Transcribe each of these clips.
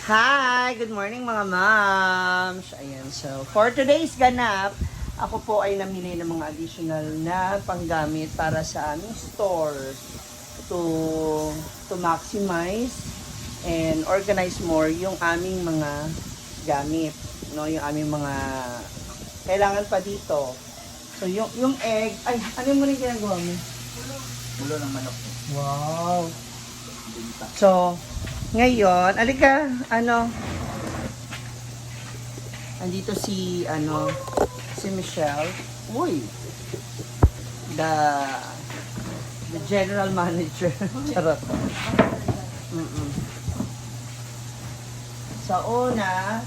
Hi! Good morning mga moms! Ayan, so for today's ganap, ako po ay namili ng mga additional na panggamit para sa aming store to maximize and organize more yung aming mga gamit, no? Yung aming mga kailangan pa dito. So yung egg, ay ano mo rin ginagawa mo? Ulo ng manok. Wow! So, ngayon, alika, andito si Michelle. Uy, the general manager. Charot. Sa una,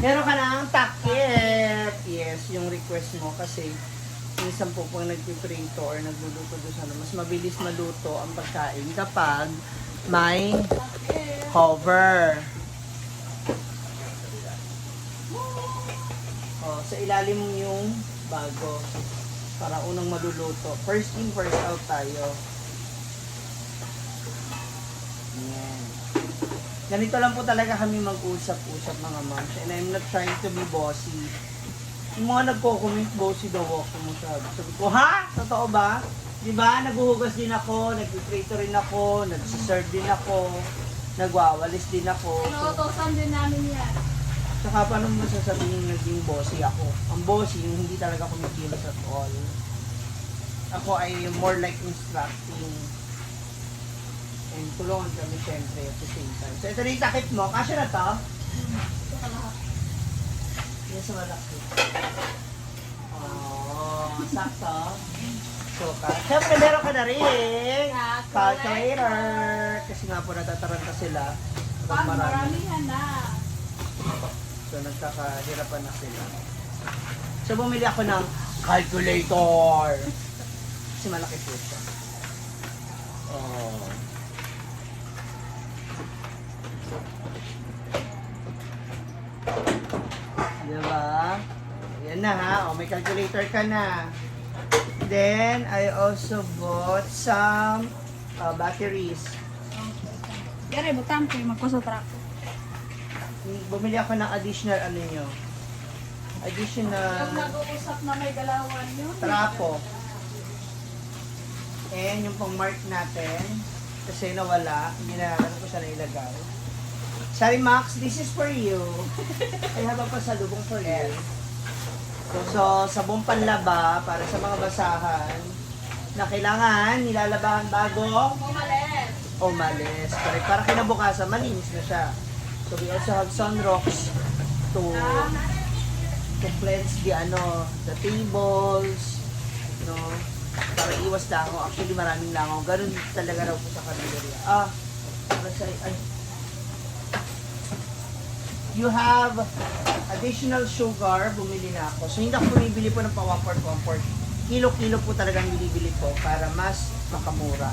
meron ka ng takip. Yes, yung request mo kasi minsan po pag nagpiprito or nagluluto doon sana, mas mabilis maluto ang pagkain kapag may cover. Sa ilalim yung bago para unang maluluto. First in, first out tayo. Yan. Ganito lang po talaga kami mag-usap-usap mga moms. And I'm not trying to be bossy. Yung mga nagko-comment, bossy daw ako mo sabi. Sabi ko, ha? Totoo ba? Diba? Naghuhugas din ako, nagpiprito rin ako, nagsiserve din ako, nagwawalis din ako. Inuutosan din namin yan. Tsaka paano mo sasabihin naging bossy ako? Ang bossy, yung hindi talaga kumikilos at all. Ako ay more like instructing. And tulungan kami syempre at the same time. So ito na yung takip mo. Kasya na to? Ito ka lahat. Yan sa malaki. Oh, sakto. So, syempre meron ka na rin. Calculator. Kasi nga po natataranta sila. Pag Marami. maramihan na. So, nagkakahirapan na sila. So, bumili ako ng calculator. Kasi malaki po siya. Oh. Diba? Yan na ha. O, may calculator ka na. Then, I also bought some batteries. Yari, butang ko yung magkusutra. Bumili ako ng additional additional Yung nag-uusap na may galawan yun. trapo. And yung pang mark natin, kasi nawala, hindi na ko siya nailagay. Sorry Max, this is for you. I have a pasalubong for you. So, sabong panlaba para sa mga basahan na kailangan nilalabahan bago Umalis. umalis. Para kinabukasan, malinis na siya. So, we also have sunrocks to cleanse the tables, no? Para iwas langaw. Actually, maraming langaw. Ganun talaga raw po sa kanila. You have additional sugar, bumili na ako. So, hindi ako bumibili po ng pa 1/4. Kilo-kilo po talagang binibili ko para mas makamura.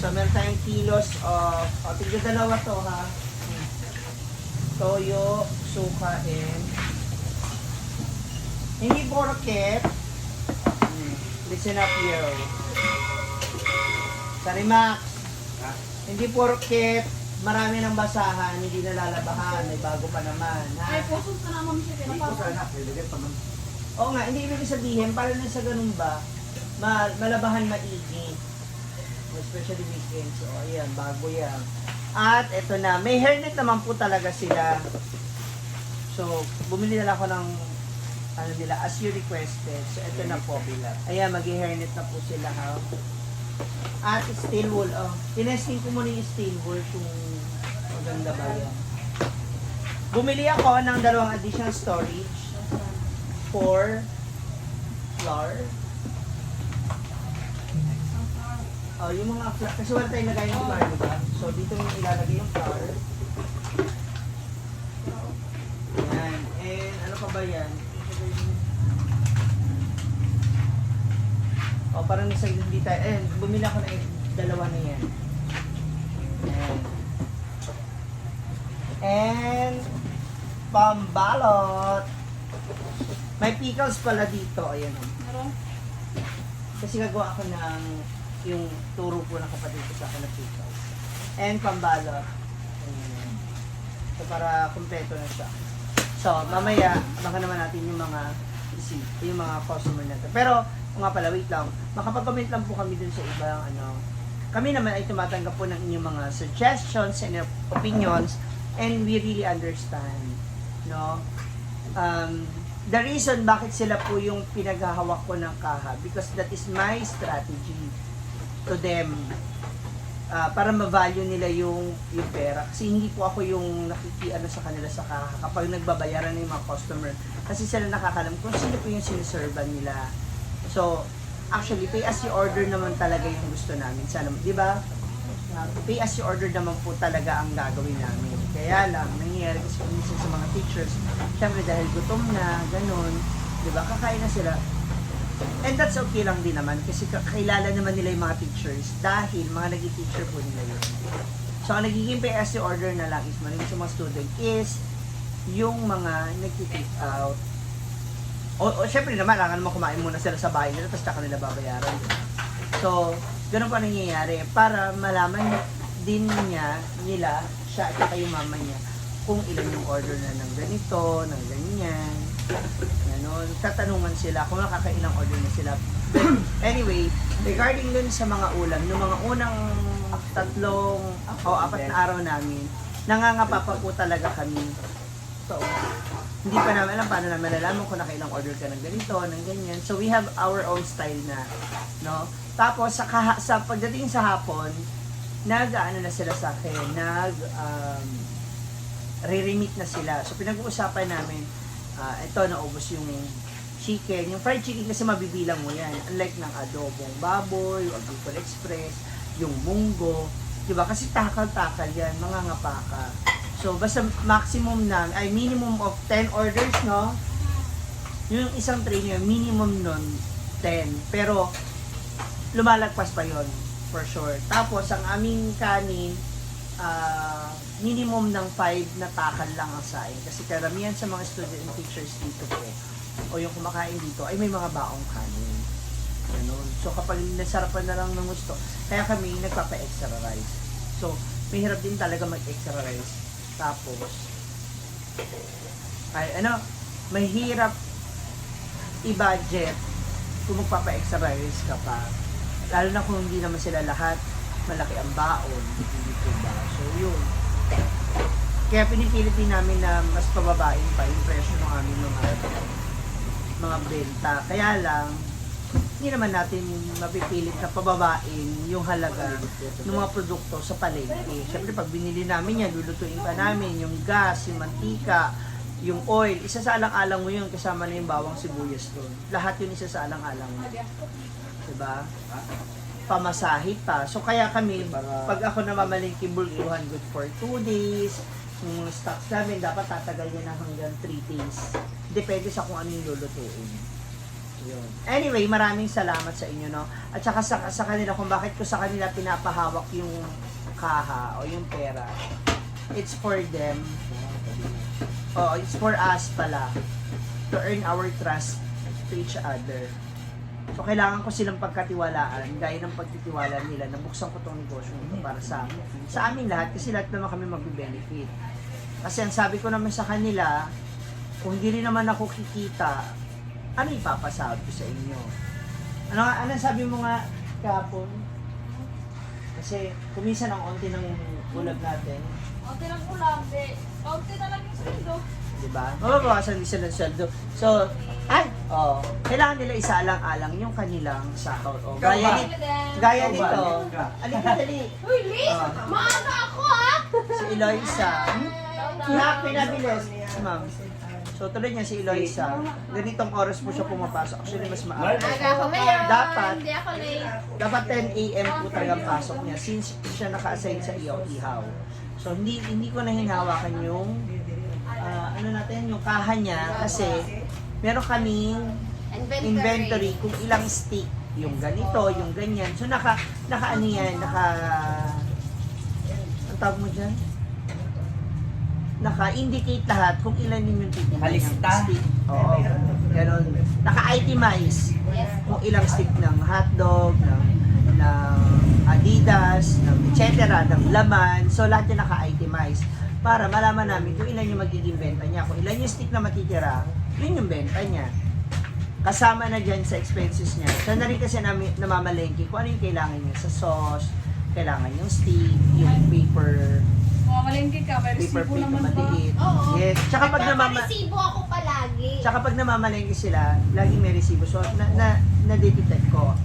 So, meron tayong kilos of, tigil dalawa to ha. Toyo, suka, and hindi porket. Listen up here. Sorry Max. Hindi porket marami ng basahan, hindi nalalabahan, may bago pa naman. Ay, Ha? pusos na naman siya. Hindi ko sana, ilagay pa man. Oo nga, hindi ibig sabihin, para na sa ganun ba, malabahan maigi. Especially weekends. So, ayan, bago yan. At eto na, may hairnet naman po talaga sila. So, bumili na lang ako ng nila, as you requested. So, eto na po. Ayan, mag-hairnet na po sila ha. At steel wool. Tinesting ko muna yung steel wool kung maganda ba yan. Bumili ako ng 2 additional storage for flour. Yung mga flour, kasi wala tayong lagay ng flour, diba? So, dito mo ilalagay yung flour. Yan. And, ano pa ba yan? Parang nasa hindi tayo. Bumili ako ng 2 na yan. And, pambalot. May pickles pala dito. Ayan o. Meron? Kasi gagawa ako ng yung turo po ng kapatid ko sa akin na pickles. And pambalot. Ayan. So, para kumpleto na siya. So, mamaya, baka naman natin yung mga yung mga customer natin. Pero, kung nga pala, wait lang. Makapag-comment lang po kami dun sa ibang kami naman ay tumatanggap po ng inyong mga suggestions and opinions, and we really understand, no? The reason bakit sila po yung pinaghahawak ko ng kaha, because that is my strategy to them, para ma-value nila yung pera. Kasi hindi po ako yung nakikiano sa kanila sa kaha kapag nagbabayaran ng mga customer. Kasi sila nakakalam kung sino po yung sinuservan nila. So, actually, pay as you order naman talaga yung gusto namin. Sana, di ba? Pay as you order naman po talaga ang gagawin namin. Kaya lang, nangyayari kasi minsan sa mga teachers, syempre dahil gutom na, ganun, di ba? Kakain na sila. And that's okay lang din naman kasi kakilala naman nila yung mga teachers dahil mga naging teacher po nila yun. So, ang nagiging pay as you order na lang is maraming sa mga student is yung mga nag-take out. O syempre naman, kailangan naman kumain muna sila sa bahay nila, tapos tsaka nila babayaran. So, ganun pa nangyayari para malaman din nila, siya at saka yung mama niya, kung ilan yung order na ng ganito, ng ganyan. Ganun. Tatanungan sila kung nakakailang order na sila. But anyway, regarding dun sa mga ulam, yung mga unang 3 o 4 na araw namin, nangangapa pa po talaga kami. So, hindi pa namin alam paano namin malalaman kung nakailang order ka ng ganito, ng ganyan. So, we have our own style na, no? Tapos, sa pagdating sa hapon, nag-ano na sila sa akin, re-remit na sila. So, pinag-uusapan namin, ito, naubos yung chicken. Yung fried chicken kasi mabibilang mo yan. Unlike ng adobong baboy, yung Bicol Express, yung munggo. Diba? Kasi takal-takal yan, mga ngapaka. So, basta maximum minimum of 10 orders, no? Yung isang tray nyo, minimum nun, 10. Pero, lumalagpas pa yon for sure. Tapos, ang aming kanin, minimum ng 5 na takal lang ang saing. Kasi karamihan sa mga student and teachers dito po, o yung kumakain dito, ay may mga baong kanin. Ganun. So, kapag nasarapan na lang ng gusto, kaya kami nagpapa-extra rice. So, mahirap din talaga mag-extra rice. Tapos, mahirap i-budget kung magpapa-extra rice ka pa. Lalo na kung hindi naman sila lahat malaki ang baon. Hindi po ba? So, yun. Kaya pinipilit din namin na mas pababain pa yung presyo ng aming mga benta. Kaya lang, hindi naman natin mapipilit na pababain yung halaga ng mga produkto sa palengke. Siyempre, pag binili namin yan, lulutuin pa namin yung gas, yung mantika, yung oil. Isa sa alang-alang mo yun, kasama na yung bawang sibuyas doon. Lahat yun isa sa alang-alang mo. Diba? Pamasahe pa. So, kaya kami, pag ako namamalingki, bulguhan good for 2 days. Yung stocks namin, dapat tatagal yan na hanggang 3 days. Depende sa kung ano yung lulutuin. Yun. Anyway, maraming salamat sa inyo, no? At saka sa kanila, kung bakit ko sa kanila pinapahawak yung kaha o yung pera. It's for them. Oh, it's for us pala. To earn our trust to each other. So, kailangan ko silang pagkatiwalaan, gaya ng pagtitiwala nila na buksan ko tong negosyo nito para sa amin lahat, kasi lahat naman kami mag-benefit. Kasi ang sabi ko naman sa kanila, kung hindi rin naman ako kikita, ano ipapasabi ko sa inyo? Ano sabi mo nga kahapon? Kasi kuminsan ang onti ng ulam natin. Onti lang ulam, onti na lang yung sweldo. Diba? Mababawasan din sila ng sweldo. So, kailangan nila isaalang-alang yung kanilang sahod. O, gaya nito. Alika, dali. Uy, Liz! Maaga ako, ha? Si Eloisa. Pinabilis. Ma'am. So, tuloy niya si Eloisa. Ganitong oras po siya pumapasok. Actually, mas maaga. Maaga ako ngayon. Dapat, Hindi ako late. dapat 10 a.m. po talagang pasok niya since siya naka-assign sa ihaw. So, hindi ko na hinawakan yung yung kaha niya kasi meron kaming inventory kung ilang stick yung ganito, yung ganyan. So, ano yan, ang tawag mo dyan? Naka-indicate lahat kung ilan yung titignan Nakalista? stick. Oo, ganun. Naka-itemize kung ilang stick ng hotdog, ng Adidas, ng etc., ng laman. So, lahat yung naka-itemize. para malaman namin kung ilan yung magiging benta niya. Kung ilan yung stick na matitira, yun yung benta niya. Kasama na dyan sa expenses niya. Siya na rin kasi namamalengke kung ano yung kailangan niya sa sauce, kailangan yung stick, yung paper, Mamalengke ka, may paper resibo plate na naman ba? maliit. Oo. Yes. Tsaka pag Nagpaparesibo ako palagi. Tsaka pag namamalengke sila, laging may resibo. So, na-detect ko.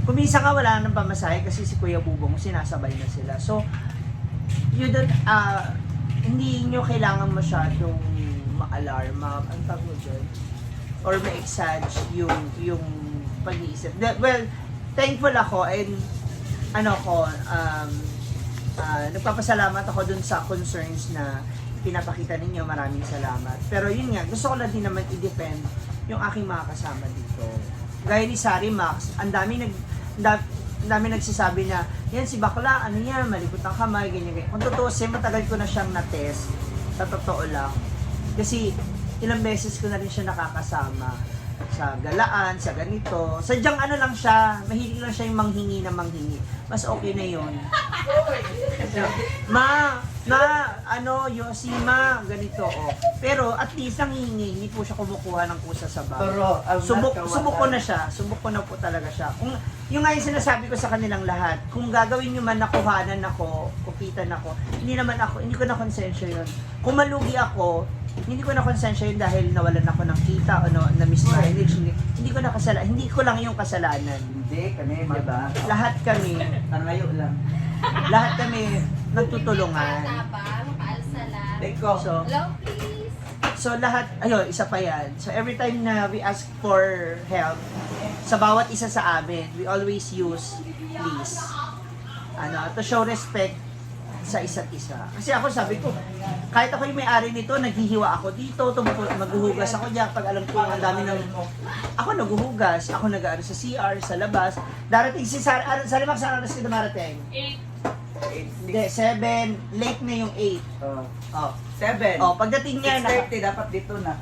Kung minsan ka wala nang pamasahe kasi si Kuya Bubong sinasabay na sila. So, you don't, hindi nyo kailangan masyadong ma-alarma, ang tawag mo dyan, or ma-exage yung pag-iisip. Well, thankful ako and nagpapasalamat ako dun sa concerns na pinapakita ninyo. Maraming salamat. Pero yun nga, gusto ko lang din naman i-defend yung aking mga kasama dito. Gaya ni Sari Max, ang dami nagsasabi na, yan si bakla, ano yan, malipot ang kamay, ganyan. Kung totoo, matagal ko na siyang na-test, sa totoo lang. Kasi ilang beses ko na rin siya nakakasama sa galaan, sa ganito. Sadyang ano lang siya, mahilig lang siya yung manghingi na manghingi. Mas okay na yun. Yosima, ganito, oh. Pero at least ang hihingi, hindi po siya kumukuha ng kusa sa bahay. Pero, Subok ko na siya. Subok ko na po talaga siya. Kung yung nga yung sinasabi ko sa kanilang lahat, kung gagawin nyo man nakuhanan ako, kupitan ako, hindi ko na konsensya yun. Kung malugi ako, hindi ko na konsensya yun dahil nawalan ako ng kita o na-mismanage. Hindi ko na kasalanan. Hindi ko lang yung kasalanan. Hindi, kami, Diba? Lahat kami, Tanayo lang. lahat kami nagtutulungan. Bata pa, mapaalsa lang. Eko. Hello, please. So lahat, ayun, isa pa yan. So every time na we ask for help, sa bawat isa sa amin, we always use please. To show respect sa isa't isa. Kasi ako sabi ko, kahit ako yung may-ari nito, naghihiwa ako dito, maghuhugas ako diyan pag alam ko ang dami ng... Ako naghuhugas, ako nag-aaral sa CR, sa labas. Darating si Sara, Max, saan oras ka dumarating? 8. Hindi, 7, late na yung 8. Oh. 7. Oh, pagdating niya, 6:30, dapat dito na.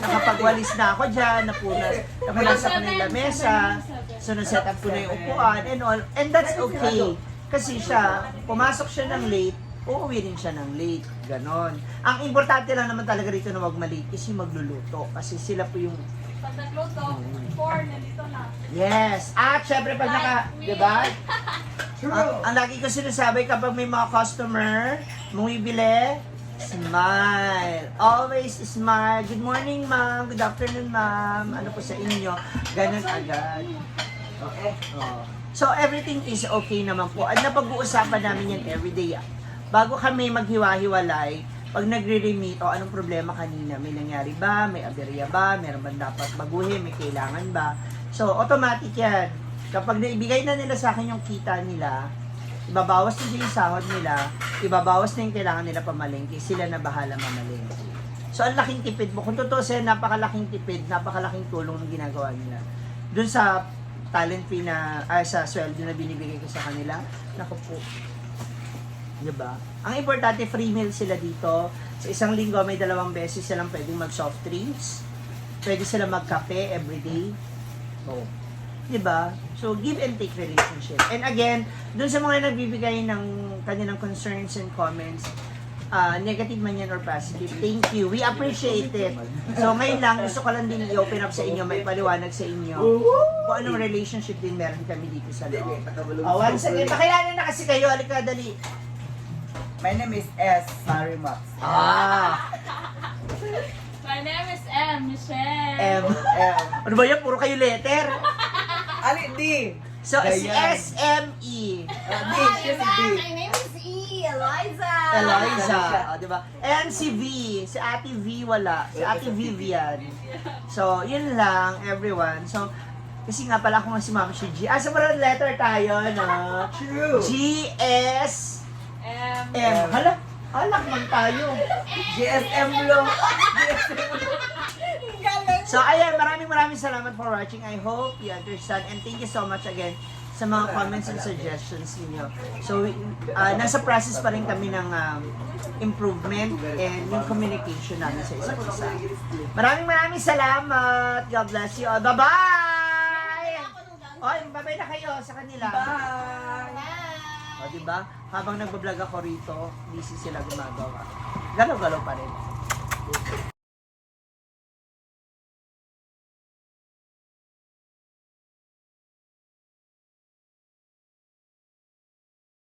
nakapagwalis na ako dyan, napunas ako ng lamesa, so na-set up ko na yung upuan and all, and that's okay. Kasi siya, pumasok siya ng late, uuwi rin siya ng late, ganon. Ang importante lang naman talaga rito na wag malate is yung magluluto, kasi sila po yung, Pag nagluto, 4 nandito na. yes, at syempre pag di ba? Ang lagi ko sinasabi kapag may mga customer, bumibili, smile. Always smile. Good morning, ma'am. Good afternoon, ma'am. Ano po sa inyo? Ganun agad. Okay. Oh. So, everything is okay naman po. At napag-uusapan namin yan everyday. Bago kami maghiwa-hiwalay, pag nagre-remit, anong problema kanina? May nangyari ba? May aberya ba? Meron ba dapat baguhin? May kailangan ba? So, automatic yan. Kapag naibigay na nila sa akin yung kita nila, ibabawas nila yung sahod nila, ibabawas na yung kailangan nila pamalengke, sila na bahala mamalengke. So, ang laking tipid mo. Kung totoo siya, napakalaking tipid, napakalaking tulong ng ginagawa nila. Doon sa talent fee na, sa sweldo na binibigay ko sa kanila, naku po. Diba? Ang importante, free meal sila dito. Sa isang linggo, may 2 beses silang pwedeng mag-soft drinks. Pwede sila magkape everyday. Oh. Diba? So, give and take relationship. And again, dun sa mga nagbibigay ng kanilang concerns and comments, negative man yan or positive, thank you. We appreciate it. So, ngayon lang, gusto ko lang din i-open up sa inyo, may paliwanag sa inyo kung anong relationship din meron kami dito sa loob. Once again, pakilala na kasi kayo, halika, dali. My name is S. Sari Max. My name is Michelle. M. Ano ba yan? Puro kayo letter. Ali, D. So, si Dayan. S-M-E. D. Siya si D. My name is E. Eliza. Eliza. Diba? And si V. Si Ate V wala. Si Ate Vivian. So, yun lang, everyone. So, kasi nga pala ako nga si Ma'am si G. Sa mga letter tayo, no? True. G, S, M. Hala, alak man tayo. GSM lo. So, ayan, maraming salamat for watching. I hope you understand. And thank you so much again sa mga comments and suggestions niyo. So, nasa process pa rin kami ng improvement and yung communication namin sa isa't isa. Maraming salamat. God bless you all. Bye-bye! Bye-bye na kayo sa kanila. Bye. Bye. O, di ba? Habang nagbablog ako rito, busy sila gumagawa. Galaw-galaw pa rin.